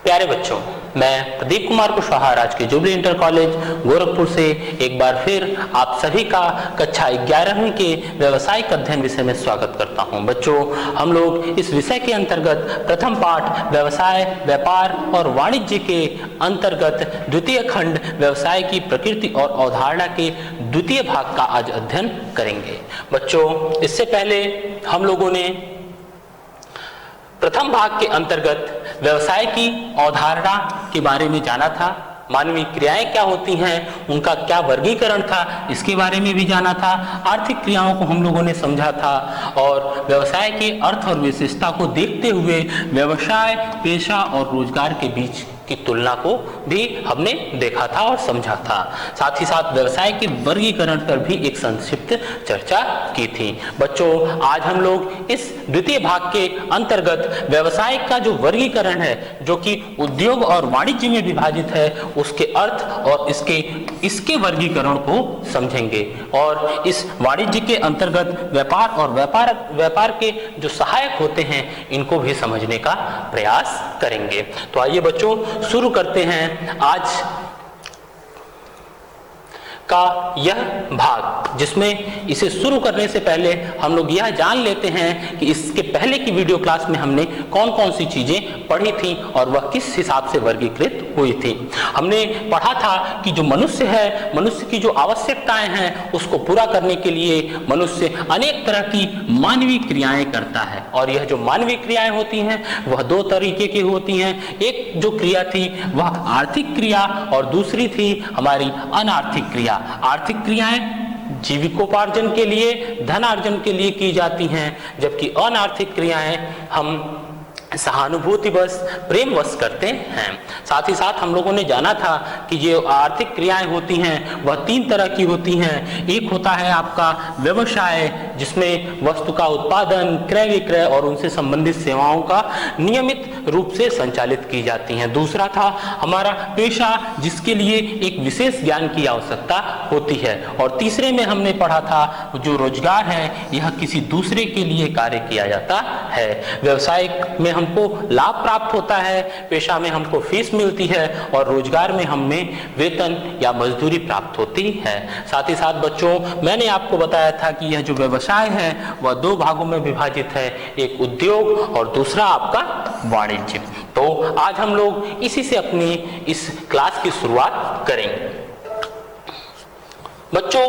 प्यारे बच्चों, मैं प्रदीप कुमार कुशवाहा राजकीय जुबली इंटर कॉलेज गोरखपुर से एक बार फिर आप सभी का कक्षा 11वीं के व्यवसायिक अध्ययन विषय में स्वागत करता हूं। बच्चों, हम लोग इस विषय के अंतर्गत प्रथम पाठ व्यवसाय, व्यापार और वाणिज्य के अंतर्गत द्वितीय खंड व्यवसाय की प्रकृति और अवधारणा के द्वितीय भाग का आज अध्ययन करेंगे। बच्चों, इससे पहले हम लोगों ने प्रथम भाग के अंतर्गत व्यवसाय की अवधारणा के बारे में जाना था, मानवीय क्रियाएं क्या होती हैं, उनका क्या वर्गीकरण था, इसके बारे में भी जाना था। आर्थिक क्रियाओं को हम लोगों ने समझा था और व्यवसाय के अर्थ और विशेषता को देखते हुए व्यवसाय, पेशा और रोजगार के बीच की तुलना को भी हमने देखा था और समझा था। साथ ही साथ व्यवसाय के वर्गीकरण पर भी एक संक्षिप्त चर्चा की थी। बच्चों, आज हम लोग इस द्वितीय भाग के अंतर्गत व्यवसाय का जो वर्गीकरण है, जो कि उद्योग और वाणिज्य में विभाजित है, उसके अर्थ और इसके वर्गीकरण को समझेंगे और इस वाणिज्य के अंतर्गत व्यापार और व्यापार के जो सहायक होते हैं, इनको भी समझने का प्रयास करेंगे। तो आइए बच्चों, शुरू करते हैं आज का यह भाग, जिसमें इसे शुरू करने से पहले हम लोग यह जान लेते हैं कि इसके पहले की वीडियो क्लास में हमने कौन कौन सी चीजें पढ़ी थी और वह किस हिसाब से वर्गीकृत हुई थी। हमने पढ़ा था कि जो मनुष्य है, मनुष्य की जो आवश्यकताएं हैं, उसको पूरा करने के लिए मनुष्य अनेक तरह की मानवीय क्रियाएं करता है और यह जो मानवीय क्रियाएं होती हैं वह दो तरीके की होती हैं। एक जो क्रिया थी वह आर्थिक क्रिया और दूसरी थी हमारी अनार्थिक क्रिया। आर्थिक क्रियाएं जीविकोपार्जन के लिए, धन अर्जन के लिए की जाती हैं, जबकि अनार्थिक क्रियाएं हम सहानुभूतिवश, प्रेमवश करते हैं। साथ ही साथ हम लोगों ने जाना था कि जो आर्थिक क्रियाएं होती हैं वह तीन तरह की होती हैं। एक होता है आपका व्यवसाय, जिसमें वस्तु का उत्पादन, क्रय विक्रय और उनसे संबंधित सेवाओं का नियमित रूप से संचालित की जाती हैं। दूसरा था हमारा पेशा, जिसके लिए एक विशेष ज्ञान की आवश्यकता होती है। और तीसरे में हमने पढ़ा था जो रोजगार है, यह किसी दूसरे के लिए कार्य किया जाता है। व्यवसाय में हमको लाभ प्राप्त होता है, पेशा में हमको फीस मिलती है और रोजगार में हमें वेतन या मजदूरी प्राप्त होती है। साथ ही साथ बच्चों, मैंने आपको बताया था कि यह जो व्यवसाय है वह दो भागों में विभाजित है, एक उद्योग और दूसरा आपका वाणिज्य। तो आज हम लोग इसी से अपनी इस क्लास की शुरुआत करेंगे। बच्चों,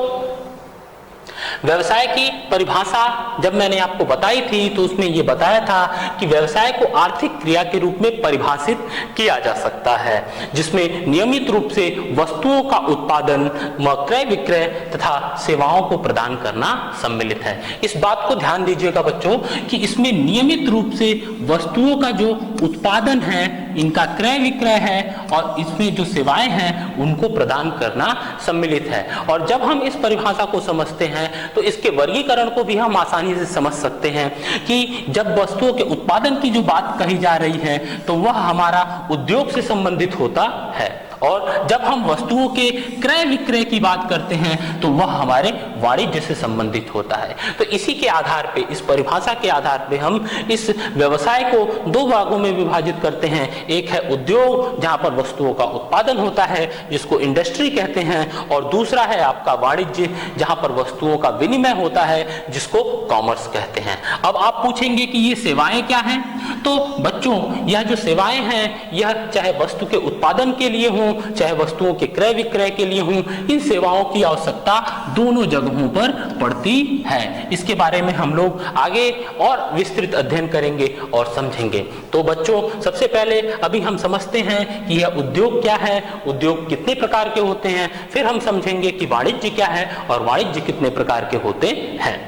व्यवसाय की परिभाषा जब मैंने आपको बताई थी तो उसमें यह बताया था कि व्यवसाय को आर्थिक क्रिया के रूप में परिभाषित किया जा सकता है, जिसमें नियमित रूप से वस्तुओं का उत्पादन, क्रय विक्रय तथा सेवाओं को प्रदान करना सम्मिलित है। इस बात को ध्यान दीजिएगा बच्चों कि इसमें नियमित रूप से वस्तुओं का जो उत्पादन है, इनका क्रय विक्रय है और इसमें जो सेवाएं हैं उनको प्रदान करना सम्मिलित है। और जब हम इस परिभाषा को समझते हैं तो इसके वर्गीकरण को भी हम आसानी से समझ सकते हैं कि जब वस्तुओं के उत्पादन की जो बात कही जा रही है तो वह हमारा उद्योग से संबंधित होता है, और जब हम वस्तुओं के क्रय विक्रय की बात करते हैं तो वह हमारे वाणिज्य से संबंधित होता है। तो इसी के आधार पे, इस परिभाषा के आधार पे हम इस व्यवसाय को दो भागों में विभाजित करते हैं। एक है उद्योग, जहां पर वस्तुओं का उत्पादन होता है, जिसको इंडस्ट्री कहते हैं, और दूसरा है आपका वाणिज्य, जहां पर वस्तुओं का विनिमय होता है, जिसको कॉमर्स कहते हैं। अब आप पूछेंगे कि ये सेवाएं क्या हैं? तो बच्चों, यह जो सेवाएं हैं, यह चाहे वस्तु के उत्पादन के लिए हो, चाहे वस्तुओं के क्रय विक्रय के लिए हो, इन सेवाओं की आवश्यकता दोनों जगहों पर पड़ती है। इसके बारे में हम लोग आगे और विस्तृत अध्ययन करेंगे और समझेंगे। तो बच्चों, सबसे पहले अभी हम समझते हैं कि यह उद्योग क्या है, उद्योग कितने प्रकार के होते हैं, फिर हम समझेंगे कि वाणिज्य क्या है और वाणिज्य कितने प्रकार के होते हैं।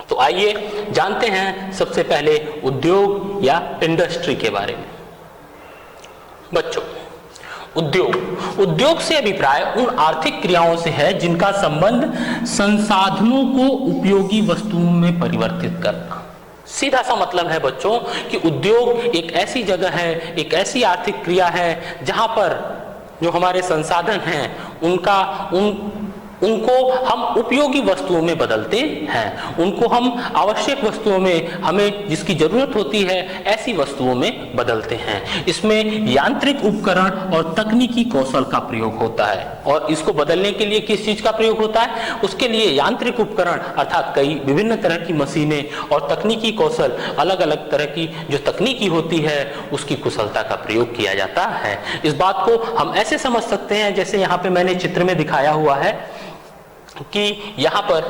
तो आइए जानते हैं सबसे पहले उद्योग या इंडस्ट्री के बारे में। बच्चों, उद्योग से अभिप्राय उन आर्थिक क्रियाओं से है जिनका संबंध संसाधनों को उपयोगी वस्तुओं में परिवर्तित करना। सीधा सा मतलब है बच्चों कि उद्योग एक ऐसी जगह है, एक ऐसी आर्थिक क्रिया है जहां पर जो हमारे संसाधन हैं उनको हम उपयोगी वस्तुओं में बदलते हैं, उनको हम आवश्यक वस्तुओं में, हमें जिसकी जरूरत होती है ऐसी वस्तुओं में बदलते हैं। इसमें यांत्रिक उपकरण और तकनीकी कौशल का प्रयोग होता है। और इसको बदलने के लिए किस चीज का प्रयोग होता है? उसके लिए यांत्रिक उपकरण अर्थात कई विभिन्न तरह की मशीनें और तकनीकी कौशल, अलग अलग तरह की जो तकनीकी होती है उसकी कुशलता का प्रयोग किया जाता है। इस बात को हम ऐसे समझ सकते हैं जैसे यहाँ पे मैंने चित्र में दिखाया हुआ है कि यहाँ पर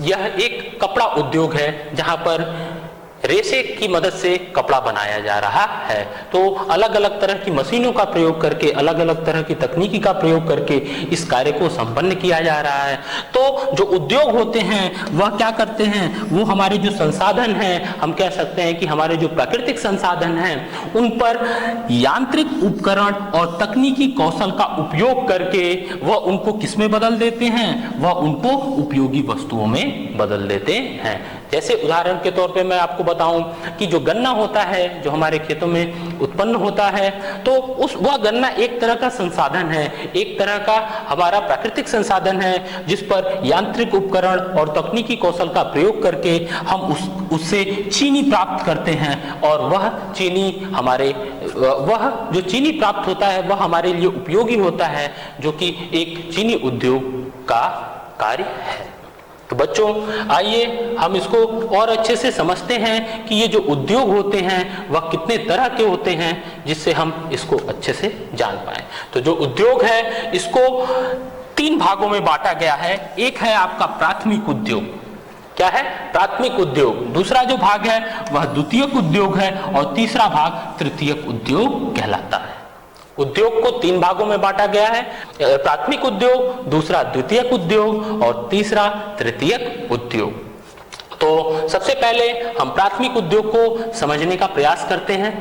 यह एक कपड़ा उद्योग है जहाँ पर रेशे की मदद से कपड़ा बनाया जा रहा है। तो अलग अलग तरह की मशीनों का प्रयोग करके, अलग अलग तरह की तकनीकी का प्रयोग करके इस कार्य को संपन्न किया जा रहा है। तो जो उद्योग होते हैं वह क्या करते हैं? वो हमारे जो संसाधन हैं, हम कह सकते हैं कि हमारे जो प्राकृतिक संसाधन हैं, उन पर यांत्रिक उपकरण और तकनीकी कौशल का उपयोग करके वह उनको किसमें बदल देते हैं? वह उनको उपयोगी वस्तुओं में बदल देते हैं। जैसे उदाहरण के तौर पे मैं आपको बताऊं कि जो गन्ना होता है, जो हमारे खेतों में उत्पन्न होता है, तो वह गन्ना एक तरह का संसाधन है, एक तरह का हमारा प्राकृतिक संसाधन है जिस पर यांत्रिक उपकरण और तकनीकी कौशल का प्रयोग करके हम उससे चीनी प्राप्त करते हैं। और वह जो चीनी प्राप्त होता है वह हमारे लिए उपयोगी होता है, जो कि एक चीनी उद्योग का कार्य है। तो बच्चों, आइए हम इसको और अच्छे से समझते हैं कि ये जो उद्योग होते हैं वह कितने तरह के होते हैं, जिससे हम इसको अच्छे से जान पाएं। तो जो उद्योग है इसको 3 भागों में बांटा गया है। एक है आपका प्राथमिक उद्योग। क्या है? प्राथमिक उद्योग। दूसरा जो भाग है वह द्वितीयक उद्योग है और तीसरा भाग तृतीयक उद्योग कहलाता है। उद्योग को 3 भागों में बांटा गया है, प्राथमिक उद्योग, दूसरा द्वितीयक उद्योग और तीसरा तृतीयक उद्योग। तो सबसे पहले हम प्राथमिक उद्योग को समझने का प्रयास करते हैं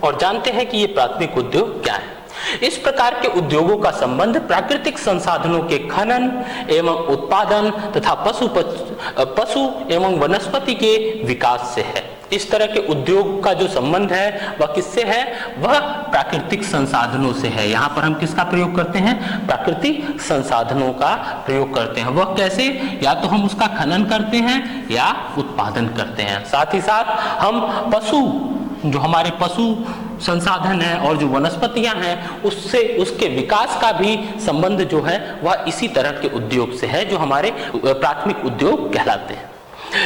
और जानते हैं कि ये प्राथमिक उद्योग क्या है। इस प्रकार के उद्योगों का संबंध प्राकृतिक संसाधनों के खनन एवं उत्पादन तथा पशु एवं वनस्पति के विकास से है। इस तरह के उद्योग का जो संबंध है वह किससे है? वह प्राकृतिक संसाधनों से है। यहाँ पर हम किसका प्रयोग करते हैं? प्राकृतिक संसाधनों का प्रयोग करते हैं। वह कैसे? या तो हम उसका खनन करते हैं या उत्पादन करते हैं। साथ ही साथ हम जो हमारे पशु संसाधन है और जो वनस्पतियां हैं उसके विकास का भी संबंध जो है वह इसी तरह के उद्योग से है, जो हमारे प्राथमिक उद्योग कहलाते हैं।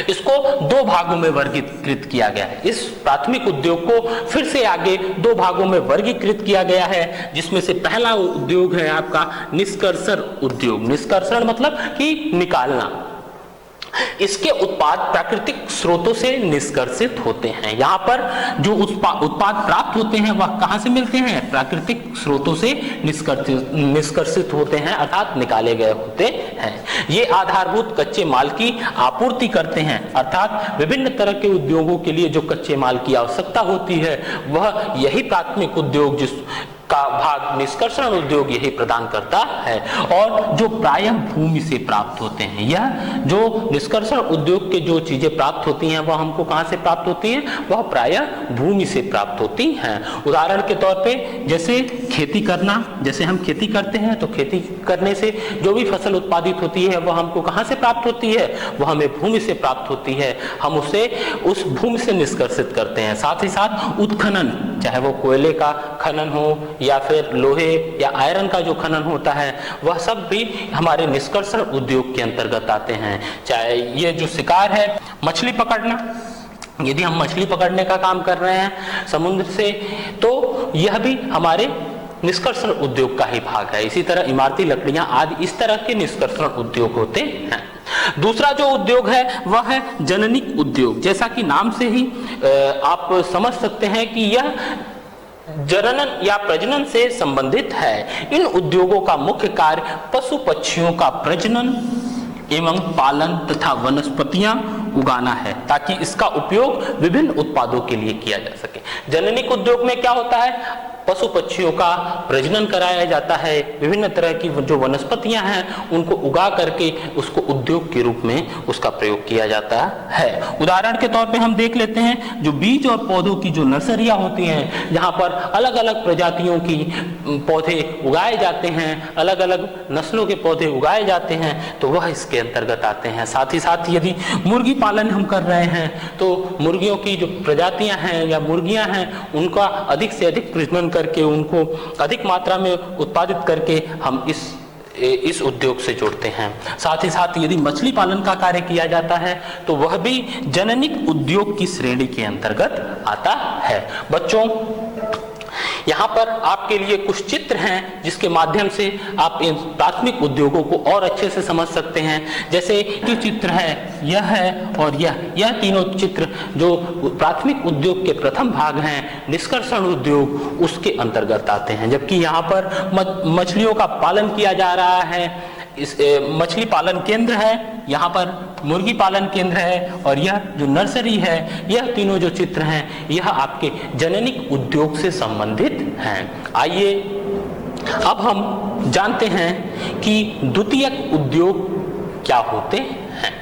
इसको 2 भागों में वर्गीकृत किया गया है। इस प्राथमिक उद्योग को फिर से आगे 2 भागों में वर्गीकृत किया गया है, जिसमें से पहला उद्योग है आपका निष्कर्षण उद्योग। निष्कर्षण मतलब कि निकालना। इसके उत्पाद प्राकृतिक स्रोतों से निष्कर्षित होते हैं। यहाँ पर जो उत्पाद प्राप्त होते हैं वह कहाँ से मिलते हैं? प्राकृतिक स्रोतों से निष्कर्षित होते हैं, अर्थात निकाले गए होते हैं। ये आधारभूत कच्चे माल की आपूर्ति करते हैं, अर्थात विभिन्न तरह के उद्योगों के लिए जो कच्चे माल की आवश्यकता होती है वह यही प्राथमिक उद्योग का भाग निष्कर्षण उद्योग यही प्रदान करता है। और जो प्रायः भूमि से प्राप्त होते हैं, यह जो निष्कर्षण उद्योग के जो चीजें प्राप्त होती हैं वह हमको कहां से प्राप्त होती हैं? वह प्रायः भूमि से प्राप्त होती हैं। उदाहरण के तौर पे जैसे खेती करना, जैसे हम खेती करते हैं तो खेती करने से जो भी फसल उत्पादित होती है वह हमको कहां से प्राप्त होती है? वह हमें भूमि से प्राप्त होती है। हम उसे उस भूमि से निष्कर्षित करते हैं। साथ ही साथ उत्खनन, चाहे वो कोयले का खनन हो या फिर लोहे या आयरन का जो खनन होता है, वह सब भी हमारे निष्कर्षण उद्योग के अंतर्गत आते हैं। चाहे ये जो शिकार है, मछली पकड़ना, यदि हम मछली पकड़ने का काम कर रहे हैं समुद्र से, तो यह भी हमारे निष्कर्षण उद्योग का ही भाग है। इसी तरह इमारती लकड़ियां आदि इस तरह के निष्कर्षण उद्योग होते हैं। दूसरा जो उद्योग है वह है जननिक उद्योग। जैसा कि नाम से ही आप समझ सकते हैं कि यह जनन या प्रजनन से संबंधित है। इन उद्योगों का मुख्य कार्य पशु पक्षियों का प्रजनन एवं पालन तथा वनस्पतियां उगाना है, ताकि इसका उपयोग विभिन्न उत्पादों के लिए किया जा सके। जननिक उद्योग में क्या होता है? पशु पक्षियों का प्रजनन कराया जाता है, विभिन्न तरह की जो वनस्पतियां हैं उनको उगा करके उसको उद्योग के रूप में उसका प्रयोग किया जाता है। उदाहरण के तौर पे हम देख लेते हैं जो बीज और पौधों की जो नर्सरियां होती हैं, जहां पर अलग अलग प्रजातियों की पौधे उगाए जाते हैं, अलग अलग नस्लों के पौधे उगाए जाते हैं, तो वह इसके अंतर्गत आते हैं। साथ ही साथ यदि मुर्गी पालन हम कर रहे हैं तो मुर्गियों की जो प्रजातियां हैं या मुर्गियां हैं उनका अधिक से अधिक प्रजनन करके उनको अधिक मात्रा में उत्पादित करके हम इस उद्योग से जोड़ते हैं। साथ ही साथ यदि मछली पालन का कार्य किया जाता है तो वह भी जननिक उद्योग की श्रेणी के अंतर्गत आता है। बच्चों, यहाँ पर आपके लिए कुछ चित्र हैं जिसके माध्यम से आप इन प्राथमिक उद्योगों को और अच्छे से समझ सकते हैं। जैसे जो चित्र है, यह है और यह तीनों चित्र जो प्राथमिक उद्योग के प्रथम भाग हैं, निष्कर्षण उद्योग, उसके अंतर्गत आते हैं। जबकि यहाँ पर मछलियों का पालन किया जा रहा है, इस मछली पालन केंद्र है, यहाँ पर मुर्गी पालन केंद्र है और यह जो नर्सरी है, यह तीनों जो चित्र हैं यह आपके जननिक उद्योग से संबंधित हैं। आइए अब हम जानते हैं कि द्वितीयक उद्योग क्या होते हैं।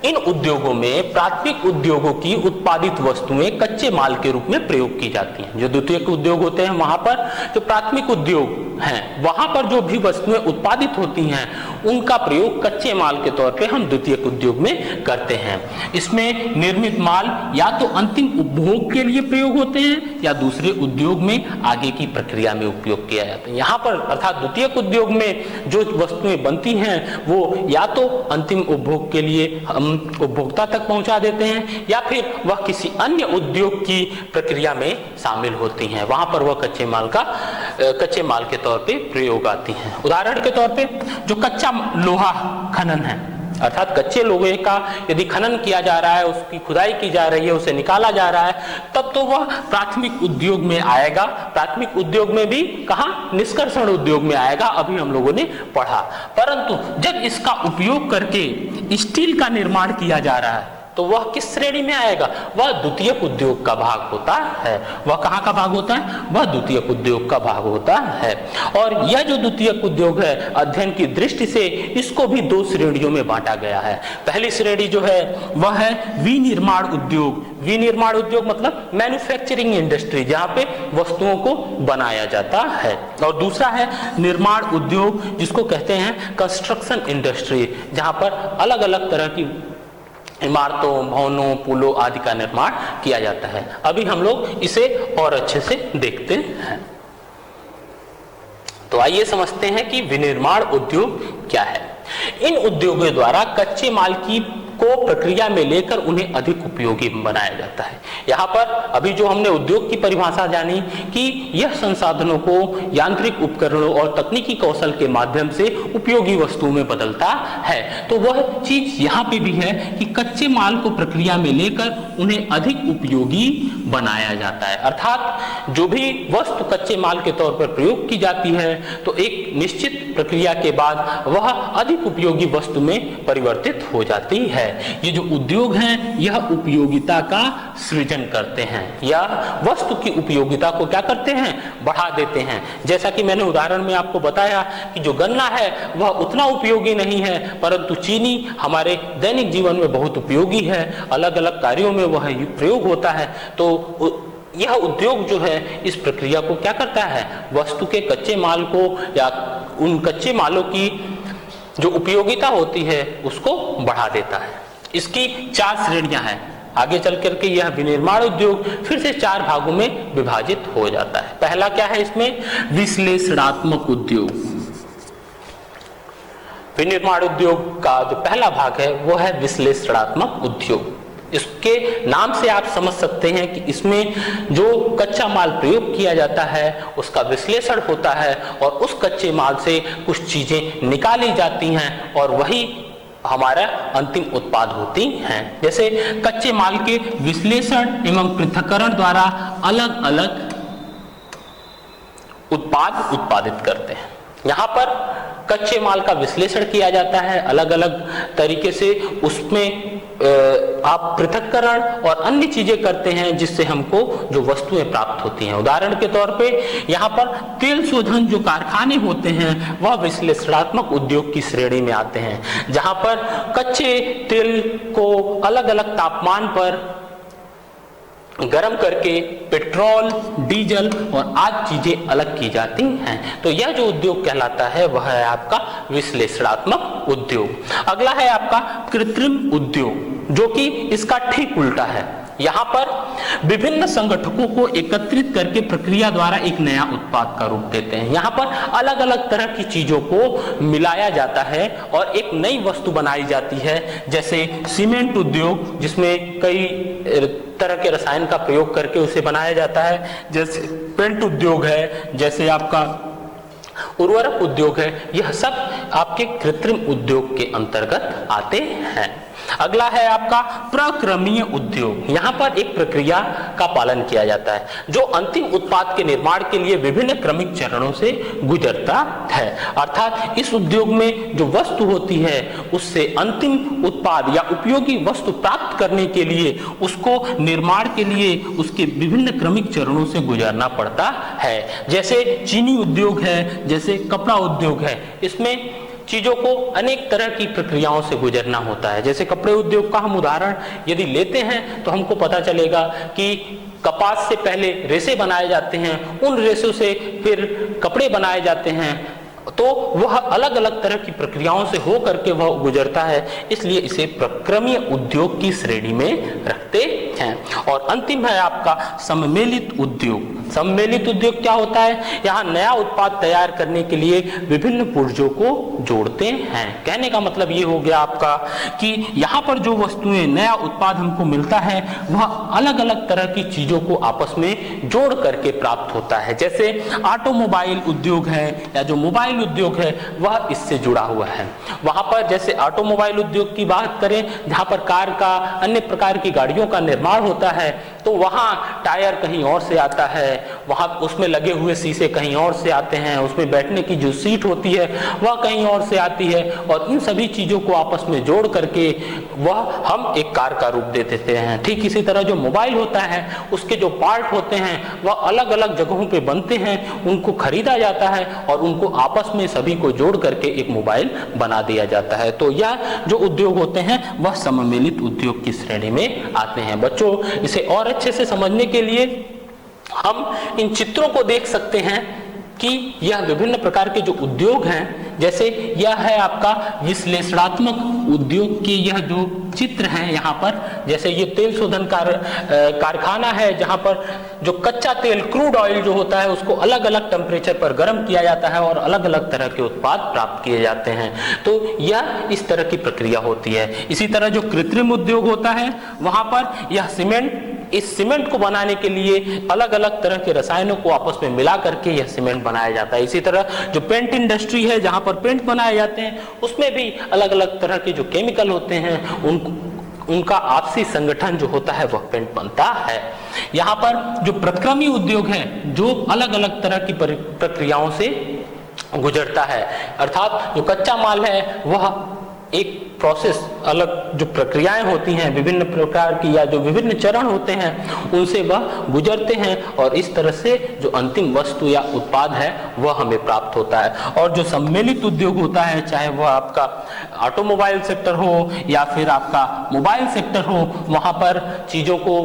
इन उद्योगों में प्राथमिक उद्योगों की उत्पादित वस्तुएं कच्चे माल के रूप में प्रयोग की जाती हैं। जो द्वितीयक उद्योग होते हैं वहां पर जो प्राथमिक उद्योग हैं वहां पर जो भी वस्तुएं उत्पादित होती हैं उनका प्रयोग कच्चे माल के तौर पे हम द्वितीयक उद्योग में करते हैं। इसमें निर्मित माल या तो अंतिम उपभोग के लिए प्रयोग होते हैं या दूसरे उद्योग में आगे की प्रक्रिया में उपयोग किया जाता है। यहाँ पर अर्थात द्वितीयक उद्योग में जो वस्तुएं बनती हैं वो या तो अंतिम उपभोग के लिए हम उपभोक्ता तक पहुंचा देते हैं या फिर वह किसी अन्य उद्योग की प्रक्रिया में शामिल होती हैं, वहां पर वह कच्चे माल के तौर पे प्रयोग आती हैं। उदाहरण के तौर पे जो कच्चा लोहा खनन है, अर्थात कच्चे लोहे का यदि खनन किया जा रहा है, उसकी खुदाई की जा रही है, उसे निकाला जा रहा है, तब तो वह प्राथमिक उद्योग में आएगा। प्राथमिक उद्योग में भी कहां? निष्कर्षण उद्योग में आएगा, अभी हम लोगों ने पढ़ा। परंतु जब इसका उपयोग करके स्टील का निर्माण किया जा रहा है तो वह किस श्रेणी में आएगा? वह द्वितीयक उद्योग का भाग होता है। वह कहाँ का भाग होता है? वह द्वितीयक उद्योग का भाग होता है। और यह जो द्वितीयक उद्योग है, अध्ययन की दृष्टि से इसको भी दो श्रेणियों में बांटा गया है। पहली श्रेणी जो है वह है विनिर्माण उद्योग। विनिर्माण उद्योग मतलब मैन्युफैक्चरिंग इंडस्ट्री, जहाँ पे वस्तुओं को बनाया जाता है। और दूसरा है निर्माण उद्योग, जिसको कहते हैं कंस्ट्रक्शन इंडस्ट्री, जहाँ पर अलग अलग तरह की इमारतों, भवनों, पुलों आदि का निर्माण किया जाता है। अभी हम लोग इसे और अच्छे से देखते हैं। तो आइए समझते हैं कि विनिर्माण उद्योग क्या है। इन उद्योगों द्वारा कच्चे माल की को प्रक्रिया में लेकर उन्हें अधिक उपयोगी बनाया जाता है। यहाँ पर अभी जो हमने उद्योग की परिभाषा जानी कि यह संसाधनों को यांत्रिक उपकरणों और तकनीकी कौशल के माध्यम से उपयोगी वस्तुओं में बदलता है, तो वह चीज यहाँ पे भी है कि कच्चे माल को प्रक्रिया में लेकर उन्हें अधिक उपयोगी बनाया जाता है। अर्थात जो भी वस्तु कच्चे माल के तौर पर प्रयोग की जाती है तो एक निश्चित प्रक्रिया के बाद वह अधिक उपयोगी वस्तु में परिवर्तित हो जाती है। ये जो उद्योग हैं यह उपयोगिता का सृजन करते हैं या वस्तु की उपयोगिता को क्या करते हैं? बढ़ा देते हैं। जैसा कि मैंने उदाहरण में आपको बताया कि जो गन्ना है वह उतना उपयोगी नहीं है, परंतु चीनी हमारे दैनिक जीवन में बहुत उपयोगी है, अलग अलग कार्यों में वह प्रयोग होता है। तो यह उद्योग जो है इस प्रक्रिया को क्या करता है? वस्तु के कच्चे माल को या उन कच्चे मालों की जो उपयोगिता होती है उसको बढ़ा देता है। इसकी 4 श्रेणियां हैं। आगे चल करके यह विनिर्माण उद्योग फिर से 4 भागों में विभाजित हो जाता है। पहला क्या है इसमें? विश्लेषणात्मक उद्योग। विनिर्माण उद्योग का जो पहला भाग है वो है विश्लेषणात्मक उद्योग। इसके नाम से आप समझ सकते हैं कि इसमें जो कच्चा माल प्रयोग किया जाता है उसका विश्लेषण होता है और उस कच्चे माल से कुछ चीजें निकाली जाती हैं और वही हमारा अंतिम उत्पाद होती हैं। जैसे कच्चे माल के विश्लेषण एवं पृथक्करण द्वारा अलग अलग उत्पाद उत्पादित करते हैं। यहाँ पर कच्चे माल का विश्लेषण किया जाता है अलग अलग तरीके से, उसमें आप पृथक्करण और अन्य चीजें करते हैं जिससे हमको जो वस्तुएं प्राप्त होती हैं। उदाहरण के तौर पे यहाँ पर तेल शोधन जो कारखाने होते हैं वह विश्लेषणात्मक उद्योग की श्रेणी में आते हैं, जहां पर कच्चे तेल को अलग अलग तापमान पर गर्म करके पेट्रोल, डीजल और आदि चीजें अलग की जाती हैं। तो यह जो उद्योग कहलाता है वह है आपका विश्लेषणात्मक उद्योग। अगला है आपका कृत्रिम उद्योग, जो कि इसका ठीक उल्टा है। यहाँ पर विभिन्न संगठकों को एकत्रित करके प्रक्रिया द्वारा एक नया उत्पाद का रूप देते हैं। यहाँ पर अलग अलग तरह की चीजों को मिलाया जाता है और एक नई वस्तु बनाई जाती है, जैसे सीमेंट उद्योग जिसमें कई तरह के रसायन का प्रयोग करके उसे बनाया जाता है, जैसे पेंट उद्योग है, जैसे आपका उर्वरक उद्योग है। यह सब आपके कृत्रिम उद्योग के अंतर्गत आते हैं। अगला है आपका प्रक्रमीय उद्योग। यहाँ पर एक प्रक्रिया का पालन किया जाता है जो अंतिम उत्पाद के निर्माण के लिए विभिन्न क्रमिक चरणों से गुजरता है। अर्थात इस उद्योग में जो वस्तु होती है उससे अंतिम उत्पाद या उपयोगी वस्तु प्राप्त करने के लिए उसको निर्माण के लिए उसके विभिन्न क्रमिक चरणों से गुजरना पड़ता है। जैसे चीनी उद्योग है, जैसे कपड़ा उद्योग है, इसमें चीजों को अनेक तरह की प्रक्रियाओं से गुजरना होता है। जैसे कपड़े उद्योग का हम उदाहरण यदि लेते हैं तो हमको पता चलेगा कि कपास से पहले रेशे बनाए जाते हैं, उन रेशों से फिर कपड़े बनाए जाते हैं, तो वह अलग अलग तरह की प्रक्रियाओं से हो करके वह गुजरता है, इसलिए इसे प्रक्रमीय उद्योग की श्रेणी में रखते हैं। और अंतिम है आपका सम्मिलित उद्योग। सम्मिलित उद्योग क्या होता है? यहाँ नया उत्पाद तैयार करने के लिए विभिन्न पुर्जों को जोड़ते हैं। कहने का मतलब ये हो गया आपका कि यहाँ पर जो वस्तुएं नया उत्पाद हमको मिलता है वह अलग अलग तरह की चीजों को आपस में जोड़ करके प्राप्त होता है। जैसे ऑटोमोबाइल उद्योग है या जो मोबाइल उद्योग है वह इससे जुड़ा हुआ है। वहां पर जैसे ऑटोमोबाइल उद्योग की बात करें, जहां पर कार का अन्य प्रकार की गाड़ियों का निर्माण होता है, तो वहां टायर कहीं और से आता है, वहां उसमें लगे हुए शीशे कहीं और से आते हैं, उसमें बैठने की जो सीट होती है वह कहीं और से आती है, और इन सभी चीजों को आपस में जोड़ करके वह हम एक कार का रूप दे देते हैं। ठीक इसी तरह जो मोबाइल होता है उसके जो पार्ट होते हैं वह अलग अलग जगहों पे बनते हैं, उनको खरीदा जाता है और उनको आपस में सभी को जोड़ करके एक मोबाइल बना दिया जाता है। तो यह जो उद्योग होते हैं वह सम्मिलित उद्योग की श्रेणी में आते हैं। बच्चों, इसे और अच्छे से समझने के लिए हम इन चित्रों को देख सकते हैं कि यह विभिन्न प्रकार के जो उद्योग हैं, जैसे यह है आपका विश्लेषणात्मक उद्योग के यह जो चित्र है यहाँ पर, जैसे ये तेल शोधन कारखाना है जहाँ पर जो कच्चा तेल क्रूड ऑयल जो होता है उसको अलग अलग टेम्परेचर पर गर्म किया जाता है और अलग अलग तरह के उत्पाद प्राप्त किए जाते हैं। तो यह इस तरह की प्रक्रिया होती है। इसी तरह जो कृत्रिम उद्योग होता है वहां पर यह इस सीमेंट को बनाने के लिए अलग अलग तरह के रसायनों को आपस में मिला करके यह सीमेंट बनाया जाता है। इसी तरह जो पेंट इंडस्ट्री है जहां पर पेंट बनाए जाते हैं उसमें भी अलग अलग तरह के जो केमिकल होते हैं उनका आपसी संगठन जो होता है वह पेंट बनता है। यहाँ पर जो प्रक्रमी उद्योग है जो अलग अलग तरह की प्रक्रियाओं से गुजरता है, अर्थात जो कच्चा माल है वह एक प्रोसेस अलग जो प्रक्रियाएं होती हैं विभिन्न प्रकार की या जो विभिन्न चरण होते हैं उनसे वह गुजरते हैं और इस तरह से जो अंतिम वस्तु या उत्पाद है वह हमें प्राप्त होता है। और जो सम्मिलित उद्योग होता है, चाहे वह आपका ऑटोमोबाइल सेक्टर हो या फिर आपका मोबाइल सेक्टर हो, वहां पर चीजों को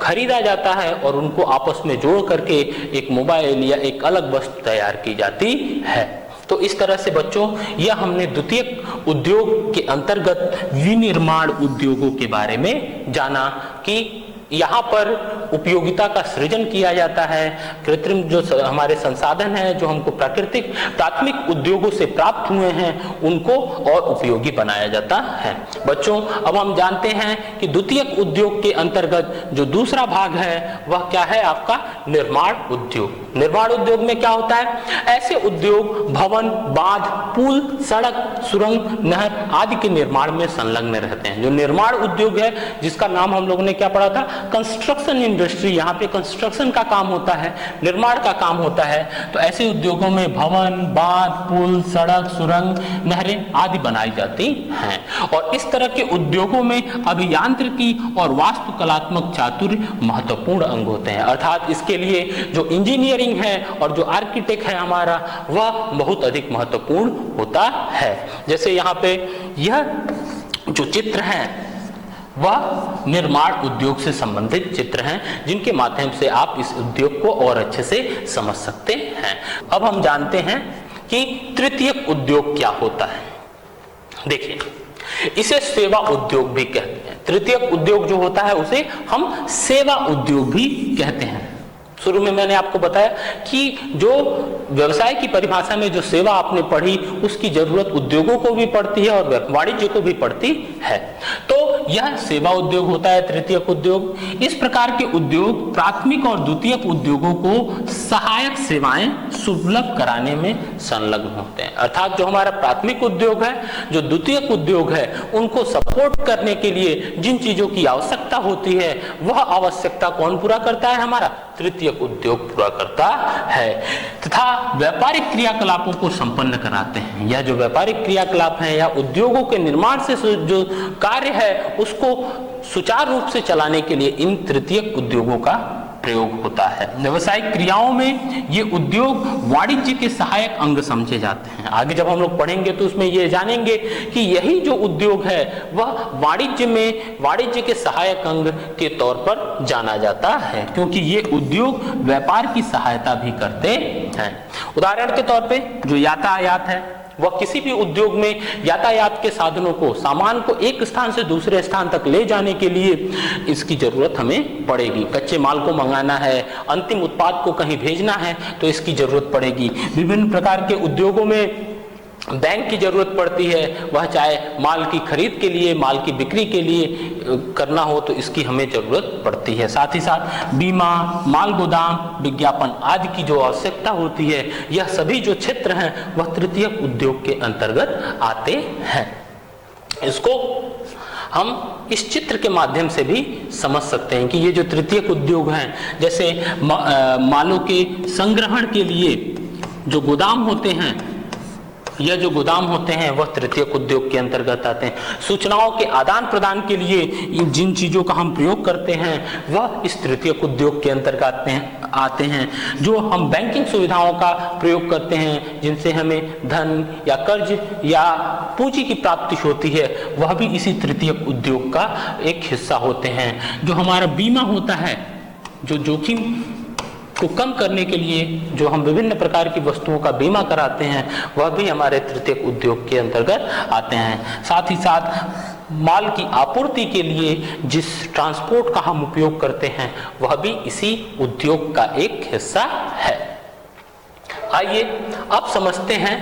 खरीदा जाता है और उनको आपस में जोड़ करके एक मोबाइल या एक अलग वस्तु तैयार की जाती है। तो इस तरह से बच्चों यह हमने द्वितीयक उद्योग के अंतर्गत विनिर्माण उद्योगों के बारे में जाना कि यहाँ पर उपयोगिता का सृजन किया जाता है। कृत्रिम जो हमारे संसाधन हैं जो हमको प्राथमिक उद्योगों से प्राप्त हुए हैं उनको और उपयोगी बनाया जाता है। बच्चों, अब हम जानते हैं कि द्वितीयक उद्योग के अंतर्गत जो दूसरा भाग है वह क्या है? आपका निर्माण उद्योग। निर्माण उद्योग में क्या होता है? ऐसे उद्योग भवन, बांध, पुल, सड़क, सुरंग, नहर आदि के निर्माण में संलग्न रहते हैं। जो निर्माण उद्योग है जिसका नाम हम लोगों ने क्या पढ़ा था? कंस्ट्रक्शन इंडस्ट्री, यहाँ पे कंस्ट्रक्शन का काम होता है, निर्माण का काम होता है, तो ऐसे उद्योगों में भवन, बांध, पुल, सड़क, सुरंग, नहरें आदि बनाई जाती हैं। और इस तरह के उद्योगों में अभियांत्रिकी और वास्तुकलात्मक चातुर्य महत्वपूर्ण अंग होते हैं। अर्थात इसके लिए जो इंजीनियरिंग है और जो आर्किटेक्ट है हमारा, वह बहुत अधिक महत्वपूर्ण होता है। जैसे यहाँ पे यह जो चित्र है वह निर्माण उद्योग से संबंधित चित्र हैं, जिनके माध्यम से आप इस उद्योग को और अच्छे से समझ सकते हैं। अब हम जानते हैं कि तृतीयक उद्योग क्या होता है। देखिए, इसे सेवा उद्योग भी कहते हैं। तृतीयक उद्योग जो होता है उसे हम सेवा उद्योग भी कहते हैं। शुरू में मैंने आपको बताया कि जो व्यवसाय की परिभाषा में जो सेवा आपने पढ़ी, उसकी जरूरत उद्योगों को भी पड़ती है और वाणिज्य को भी पड़ती है। तो यह सेवा उद्योग होता है तृतीयक उद्योग। इस प्रकार के उद्योग प्राथमिक और द्वितीयक उद्योगों को सहायक सेवाएं सुलभ कराने में संलग्न होते हैं। अर्थात जो हमारा प्राथमिक उद्योग है, जो द्वितीयक उद्योग है, उनको सपोर्ट करने के लिए जिन चीजों की आवश्यकता होती है, वह आवश्यकता कौन पूरा करता है? हमारा तृतीयक उद्योग पूरा करता है, तथा व्यापारिक क्रियाकलापों को संपन्न कराते हैं। यह जो व्यापारिक क्रियाकलाप है या उद्योगों के निर्माण से जो कार्य है उसको सुचारू रूप से चलाने के लिए इन तृतीयक उद्योगों का प्रयोग होता है। व्यावसायिक क्रियाओं में ये उद्योग वाणिज्य के सहायक अंग समझे जाते हैं। आगे जब हम लोग पढ़ेंगे तो उसमें ये जानेंगे कि यही जो उद्योग है वह वाणिज्य के सहायक अंग के तौर पर जाना जाता है, क्योंकि ये उद्योग व्यापार की सहायता भी करते हैं। उदाहरण के तौर पे जो यातायात है, वह किसी भी उद्योग में यातायात के साधनों को, सामान को एक स्थान से दूसरे स्थान तक ले जाने के लिए इसकी जरूरत हमें पड़ेगी। कच्चे माल को मंगाना है, अंतिम उत्पाद को कहीं भेजना है तो इसकी जरूरत पड़ेगी। विभिन्न प्रकार के उद्योगों में बैंक की जरूरत पड़ती है, वह चाहे माल की खरीद के लिए, माल की बिक्री के लिए करना हो तो इसकी हमें जरूरत पड़ती है। साथ ही साथ बीमा, माल गोदाम, विज्ञापन आदि की जो आवश्यकता होती है, यह सभी जो क्षेत्र हैं वह तृतीयक उद्योग के अंतर्गत आते हैं। इसको हम इस चित्र के माध्यम से भी समझ सकते हैं कि ये जो तृतीयक उद्योग हैं, जैसे मालों के संग्रहण के लिए जो गोदाम होते हैं, यह जो गोदाम होते हैं वह तृतीयक उद्योग के अंतर्गत आते हैं। सूचनाओं के आदान प्रदान के लिए जिन चीजों का हम प्रयोग करते हैं वह इस तृतीयक उद्योग के अंतर्गत आते हैं। जो हम बैंकिंग सुविधाओं का प्रयोग करते हैं, जिनसे हमें धन या कर्ज या पूंजी की प्राप्ति होती है, वह भी इसी तृतीयक उद्योग का एक हिस्सा होते हैं। जो हमारा बीमा होता है, जो जोखिम को कम करने के लिए जो हम विभिन्न प्रकार की वस्तुओं का बीमा कराते हैं, वह भी हमारे तृतीयक उद्योग के अंतर्गत आते हैं। साथ ही साथ माल की आपूर्ति के लिए जिस ट्रांसपोर्ट का हम उपयोग करते हैं, वह भी इसी उद्योग का एक हिस्सा है। आइए अब समझते हैं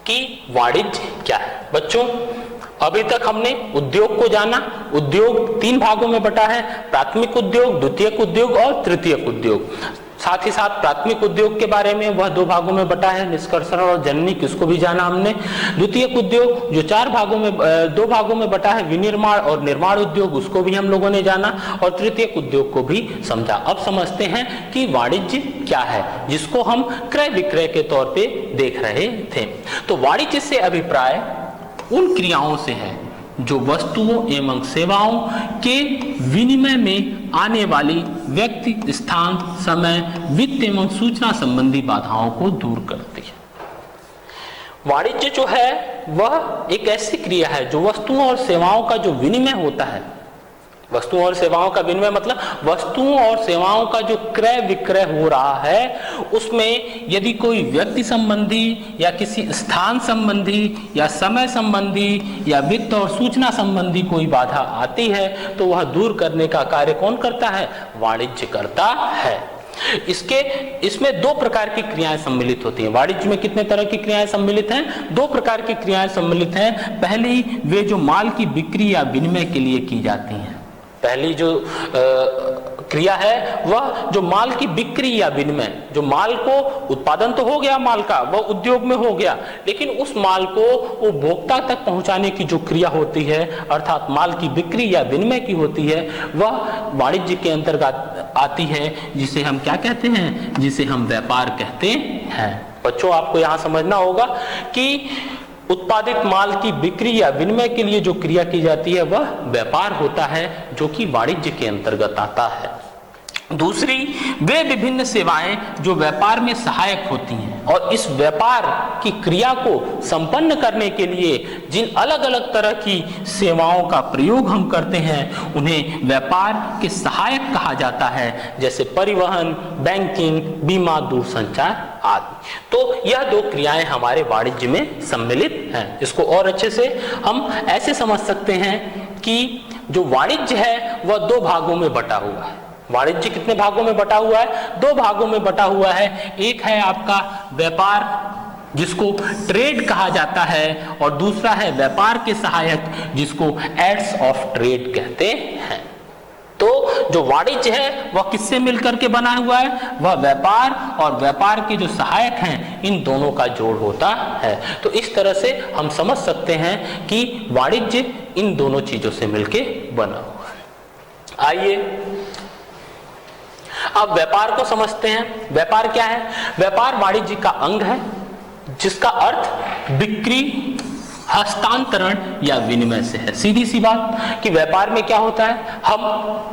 कि वाणिज्य क्या है। बच्चों, अभी तक हमने उद्योग को जाना। उद्योग 3 भागों में बटा है, प्राथमिक उद्योग, द्वितीयक उद्योग और तृतीयक उद्योग। साथ ही साथ प्राथमिक उद्योग के बारे में वह 2 भागों में बटा है, निष्कर्षण और जननी, किसको भी जाना हमने। द्वितीयक उद्योग जो 2 भागों में बटा है, विनिर्माण और निर्माण उद्योग, उसको भी हम लोगों ने जाना और तृतीयक उद्योग को भी समझा। अब समझते हैं कि वाणिज्य क्या है, जिसको हम क्रय विक्रय के तौर पे देख रहे थे। तो वाणिज्य से अभिप्राय उन क्रियाओं से है जो वस्तुओं एवं सेवाओं के विनिमय में आने वाली व्यक्ति, स्थान, समय, वित्त एवं सूचना संबंधी बाधाओं को दूर करती है। वाणिज्य जो है वह एक ऐसी क्रिया है जो वस्तुओं और सेवाओं का जो विनिमय होता है, वस्तुओं और सेवाओं का विनिमय मतलब वस्तुओं और सेवाओं का जो क्रय विक्रय हो रहा है, उसमें यदि कोई व्यक्ति संबंधी या किसी स्थान संबंधी या समय संबंधी या वित्त और सूचना संबंधी कोई बाधा आती है तो वह दूर करने का कार्य कौन करता है? वाणिज्य करता है। इसमें 2 प्रकार की क्रियाएं सम्मिलित होती हैं। वाणिज्य में कितने तरह की क्रियाएं सम्मिलित हैं? 2 प्रकार की क्रियाएं सम्मिलित हैं। पहली, वे जो माल की बिक्री या विनिमय के लिए की जाती हैं। पहली जो क्रिया है वह जो माल की बिक्री या विनिमय, जो माल को उत्पादन तो हो गया, माल का वह उद्योग में हो गया, लेकिन उस माल को उपभोक्ता तक पहुंचाने की जो क्रिया होती है अर्थात माल की बिक्री या विनिमय की होती है वह वाणिज्य के अंतर्गत आती है, जिसे हम क्या कहते हैं, जिसे हम व्यापार कहते हैं। बच्चों आपको यहां समझना होगा कि उत्पादित माल की बिक्री या विनिमय के लिए जो क्रिया की जाती है वह व्यापार होता है, जो कि वाणिज्य के अंतर्गत आता है। दूसरी, वे विभिन्न सेवाएं जो व्यापार में सहायक होती हैं और इस व्यापार की क्रिया को संपन्न करने के लिए जिन अलग अलग तरह की सेवाओं का प्रयोग हम करते हैं उन्हें व्यापार के सहायक कहा जाता है, जैसे परिवहन, बैंकिंग, बीमा, दूरसंचार आदि। तो यह दो क्रियाएं हमारे वाणिज्य में सम्मिलित हैं। इसको और अच्छे से हम ऐसे समझ सकते हैं कि जो वाणिज्य है वह दो भागों में बटा हुआ है। वाणिज्य कितने भागों में बटा हुआ है? दो भागों में बटा हुआ है। एक है आपका व्यापार जिसको ट्रेड कहा जाता है और दूसरा है व्यापार के सहायक जिसको एड्स ऑफ ट्रेड कहते हैं। तो जो वाणिज्य है वह किससे मिलकर के बना हुआ है? वह व्यापार और व्यापार के जो सहायक हैं इन दोनों का जोड़ होता है। तो इस तरह से हम समझ सकते हैं कि वाणिज्य इन दोनों चीजों से मिलकर बना हुआ है। आइए अब व्यापार को समझते हैं। व्यापार क्या है? व्यापार वाणिज्य का अंग है जिसका अर्थ बिक्री, हस्तांतरण या विनिमय से है। सीधी सी बात कि व्यापार में क्या होता है, हम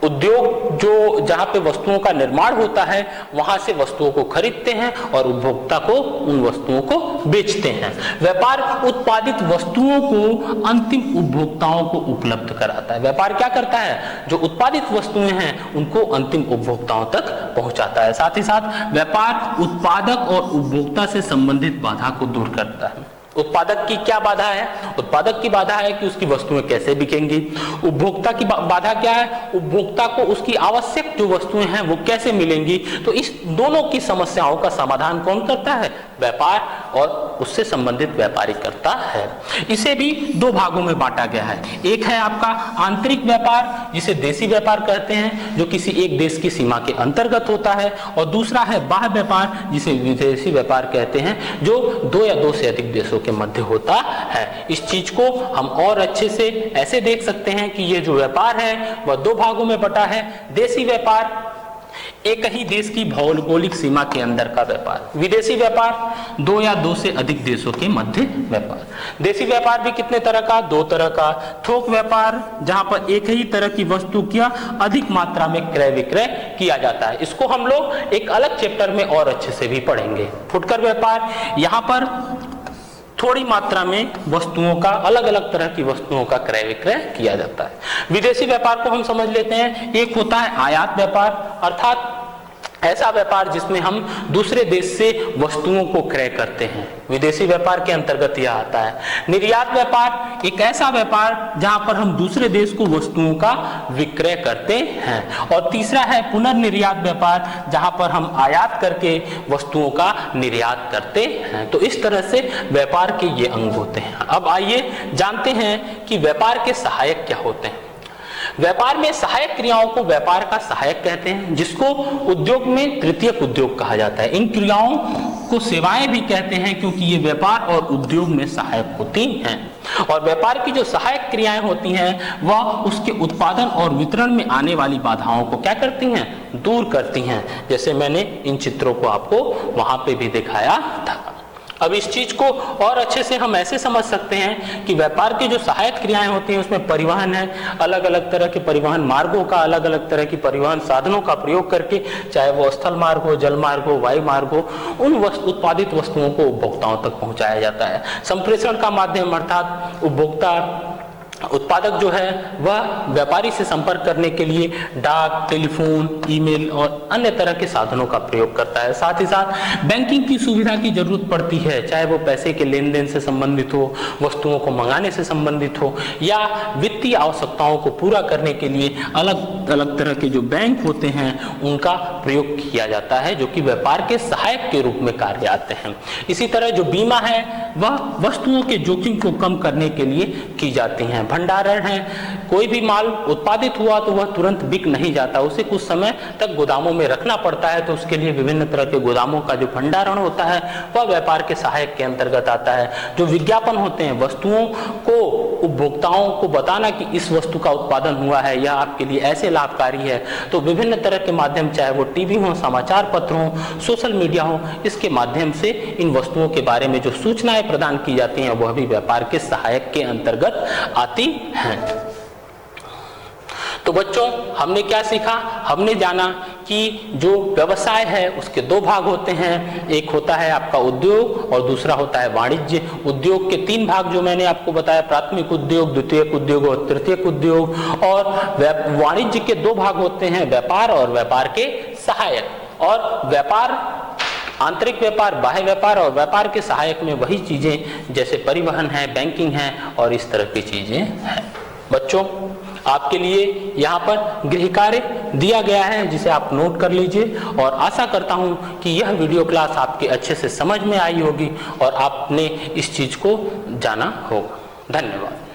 उद्योग जो जहां पे वस्तुओं का निर्माण होता है वहां से वस्तुओं को खरीदते हैं और उपभोक्ता को उन वस्तुओं को बेचते हैं। व्यापार उत्पादित वस्तुओं को अंतिम उपभोक्ताओं को उपलब्ध कराता है। व्यापार क्या करता है? जो उत्पादित वस्तुएं हैं उनको अंतिम उपभोक्ताओं तक पहुंचाता है। साथ ही साथ व्यापार उत्पादक और उपभोक्ता से संबंधित बाधा को दूर करता है। उत्पादक की क्या बाधा है? उत्पादक की बाधा है कि उसकी वस्तुएं कैसे बिकेंगी। उपभोक्ता की बाधा क्या है? उपभोक्ता को उसकी आवश्यक जो वस्तुएं हैं वो कैसे मिलेंगी। तो इस दोनों की समस्याओं का समाधान कौन करता है? व्यापार और उससे संबंधित व्यापारी करता है। इसे भी दो भागों में बांटा गया है। एक है आपका आंतरिक व्यापार जिसे देशी व्यापार कहते हैं, जो किसी एक देश की सीमा के अंतर्गत होता है, और दूसरा है बाह्य व्यापार जिसे विदेशी व्यापार कहते हैं, जो दो या दो से अधिक देशों के मध्य होता है। इस चीज को हम और अच्छे से ऐसे देख सकते हैं कि ये जो व्यापार है वह दो भागों में बटा है। देशी व्यापार एक ही देश की भौगोलिक सीमा के अंदर का व्यापार, विदेशी व्यापार दो या दो से अधिक देशों के मध्य व्यापार। देशी व्यापार भी कितने तरह का? दो तरह का। थोक व्यापार जहां पर एक ही तरह की वस्तु का अधिक मात्रा में क्रय विक्रय किया जाता है, इसको हम लोग एक अलग चैप्टर में और अच्छे से भी पढ़ेंगे। फुटकर व्यापार, यहाँ पर थोड़ी मात्रा में वस्तुओं का, अलग अलग तरह की वस्तुओं का क्रय विक्रय किया जाता है। विदेशी व्यापार को हम समझ लेते हैं। एक होता है आयात व्यापार, अर्थात ऐसा व्यापार जिसमें हम दूसरे देश से वस्तुओं को क्रय करते हैं, विदेशी व्यापार के अंतर्गत यह आता है। निर्यात व्यापार एक ऐसा व्यापार जहां पर हम दूसरे देश को वस्तुओं का विक्रय करते हैं। और तीसरा है पुनर्निर्यात व्यापार जहां पर हम आयात करके वस्तुओं का निर्यात करते हैं। तो इस तरह से व्यापार के ये अंग होते हैं। अब आइए जानते हैं कि व्यापार के सहायक क्या होते हैं। व्यापार में सहायक क्रियाओं को व्यापार का सहायक कहते हैं, जिसको उद्योग में तृतीयक उद्योग कहा जाता है। इन क्रियाओं को सेवाएं भी कहते हैं क्योंकि ये व्यापार और उद्योग में सहायक होती हैं। और व्यापार की जो सहायक क्रियाएं होती हैं वह उसके उत्पादन और वितरण में आने वाली बाधाओं को क्या करती हैं? दूर करती हैं। जैसे मैंने इन चित्रों को आपको वहां पे भी दिखाया था। अब इस चीज को और अच्छे से हम ऐसे समझ सकते हैं कि व्यापार की जो सहायक क्रियाएं होती हैं उसमें परिवहन है, अलग अलग तरह के परिवहन मार्गों का, अलग अलग तरह की परिवहन साधनों का प्रयोग करके, चाहे वो स्थल मार्ग हो, जल मार्ग हो, वायु मार्ग हो, उन उत्पादित वस्तुओं को उपभोक्ताओं तक पहुंचाया जाता है। संप्रेषण का माध्यम अर्थात उपभोक्ता उत्पादक जो है वह व्यापारी से संपर्क करने के लिए डाक, टेलीफोन, ईमेल और अन्य तरह के साधनों का प्रयोग करता है। साथ ही साथ बैंकिंग की सुविधा की जरूरत पड़ती है, चाहे वो पैसे के लेन देन से संबंधित हो, वस्तुओं को मंगाने से संबंधित हो, या वित्तीय आवश्यकताओं को पूरा करने के लिए अलग अलग तरह के जो बैंक होते हैं उनका प्रयोग किया जाता है, जो कि व्यापार के सहायक के रूप में कार्य आते हैं। इसी तरह जो बीमा है वह वस्तुओं के जोखिम को कम करने के लिए की जाती हैं। भंडारण है। कोई भी माल उत्पादित हुआ तो वह तुरंत बिक नहीं जाता, उसे कुछ समय तक गोदामों में रखना पड़ता है, तो उसके लिए विभिन्न तरह के गोदामों का जो भंडारण होता है वह व्यापार के सहायक के अंतर्गत आता है। जो विज्ञापन होते हैं, वस्तुओं को उपभोक्ताओं को बताना कि इस वस्तु का उत्पादन हुआ है, यह आपके लिए ऐसे लाभकारी है, तो विभिन्न तरह के माध्यम, चाहे वो टीवी हो, समाचार पत्र हो, सोशल मीडिया हो, इसके माध्यम से इन वस्तुओं के बारे में जो सूचनाएं प्रदान की जाती हैं वह भी व्यापार के सहायक के अंतर्गत आती हैं। तो बच्चों, हमने क्या सीखा? हमने जाना कि जो व्यवसाय है उसके दो भाग होते हैं, एक होता है आपका उद्योग और दूसरा होता है वाणिज्य। उद्योग के तीन भाग जो मैंने आपको बताया, प्राथमिक उद्योग, द्वितीयक उद्योग और तृतीयक उद्योग। और वाणिज्य के दो भाग होते हैं, व्यापार और व्यापार के सहायक। और व्यापार, आंतरिक व्यापार, बाह्य व्यापार और व्यापार के सहायक में वही चीजें जैसे परिवहन है, बैंकिंग है और इस तरह की चीजें हैं। बच्चों, आपके लिए यहाँ पर गृह कार्य दिया गया है जिसे आप नोट कर लीजिए, और आशा करता हूँ कि यह वीडियो क्लास आपके अच्छे से समझ में आई होगी और आपने इस चीज को जाना होगा। धन्यवाद।